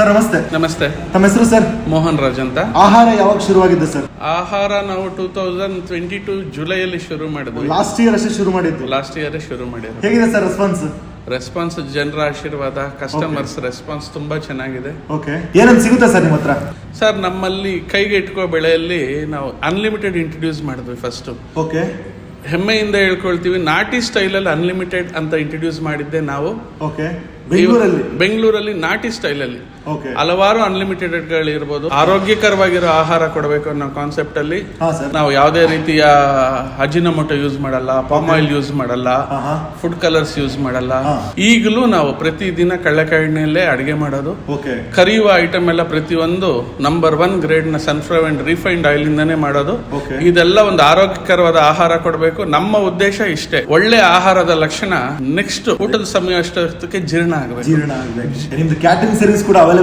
Sir ನಮಸ್ತೆ. ನಮಸ್ತೆ. ತಮ್ಮ ಹೆಸರು ಸರ್? ಮೋಹನ್ ರಾಜ್ ಅಂತ. ಆಹಾರ ಯಾವಾಗ ಶುರುವಾಗಿದ್ದು ಸರ್? ಆಹಾರ ನಾವು 2022 ಜುಲೈಯಲ್ಲಿ ಶುರು ಮಾಡಿದ್ವಿ. ಲಾಸ್ಟ್ ಇಯರ್ ಅಷ್ಟೇ ಶುರು ಮಾಡಿದ್ದು. ಲಾಸ್ಟ್ ಇಯರ್ ಶುರು ಮಾಡಿದ್ವಿ. ಹೇಗಿದೆ ಸರ್ ರೆಸ್ಪಾನ್ಸ್? ಜನರ ಆಶೀರ್ವಾದ, ಕಸ್ಟಮರ್ಸ್ ರೆಸ್ಪಾನ್ಸ್ ತುಂಬಾ ಚೆನ್ನಾಗಿದೆ. ಓಕೆ, ಏನೇನು ಸಿಗುತ್ತೆ ಸರ್ ನಿಮ್ಮ ಹತ್ರ? ಸರ್, ನಮ್ಮಲ್ಲಿ ಕೈಗೆ ಇಟ್ಕೋ ಬೆಳೆಯಲ್ಲಿ ನಾವು ಅನ್ಲಿಮಿಟೆಡ್ ಇಂಟ್ರೊಡ್ಯೂಸ್ ಮಾಡಿದ್ವಿ ಫಸ್ಟ್. ಓಕೆ, ಹೆಮ್ಮೆಯಿಂದ ಹೇಳ್ಕೊಳ್ತೀವಿ. ನಾಟಿ ಸ್ಟೈಲಲ್ಲಿ ಅನ್ಲಿಮಿಟೆಡ್ ಅಂತ ಇಂಟ್ರೊಡ್ಯೂಸ್ ಮಾಡಿದ್ದೆ ನಾವು. ಓಕೆ, ಬೆಂಗಳೂರಲ್ಲಿ ನಾಟಿ ಸ್ಟೈಲಲ್ಲಿ ಓಕೆ, ಹಲವಾರು ಅನ್ಲಿಮಿಟೆಡ್ ಇರ್ಬೋದು. ಆರೋಗ್ಯಕರವಾಗಿರೋ ಆಹಾರ ಕೊಡಬೇಕು ಅನ್ನೋ ಕಾನ್ಸೆಪ್ಟ್ ಅಲ್ಲಿ ನಾವು ಯಾವುದೇ ರೀತಿಯ ಅಜಿನಮೋಟೊ ಯೂಸ್ ಮಾಡಲ್ಲ, ಪಾಮ್ ಆಯಿಲ್ ಯೂಸ್ ಮಾಡಲ್ಲ, ಫುಡ್ ಕಲರ್ಸ್ ಯೂಸ್ ಮಾಡಲ್ಲ. ಈಗಲೂ ನಾವು ಪ್ರತಿದಿನ ಕಡಲೆಕಾಯಿ ಎಣ್ಣೆಯಲ್ಲೇ ಅಡಿಗೆ ಮಾಡೋದು. ಕರಿಯುವ ಐಟಮ್ ಎಲ್ಲ ಪ್ರತಿಯೊಂದು ನಂಬರ್ 1 ಗ್ರೇಡ್ ನ ಸನ್ಫ್ಲವರ್ ಅಂಡ್ ರಿಫೈನ್ಡ್ ಆಯಿಲ್ ಇಂದಾನೆ ಮಾಡೋದು. ಇದೆಲ್ಲ ಒಂದು ಆರೋಗ್ಯಕರವಾದ ಆಹಾರ ಕೊಡಬೇಕು. ನಮ್ಮ ಉದ್ದೇಶ ಇಷ್ಟೇ. ಒಳ್ಳೆ ಆಹಾರದ ಲಕ್ಷಣ ನೆಕ್ಸ್ಟ್ ಊಟದ ಸಮಯ ಅಷ್ಟೊತ್ತಿಗೆ ಜೀರ್ಣ ಆಗಬೇಕು. ನಿಮ್ದು ಕ್ಯಾಟರಿಂಗ್ ಸರ್ವಿಸ್ ಕೂಡ ಅವೈಲೇಬಲ್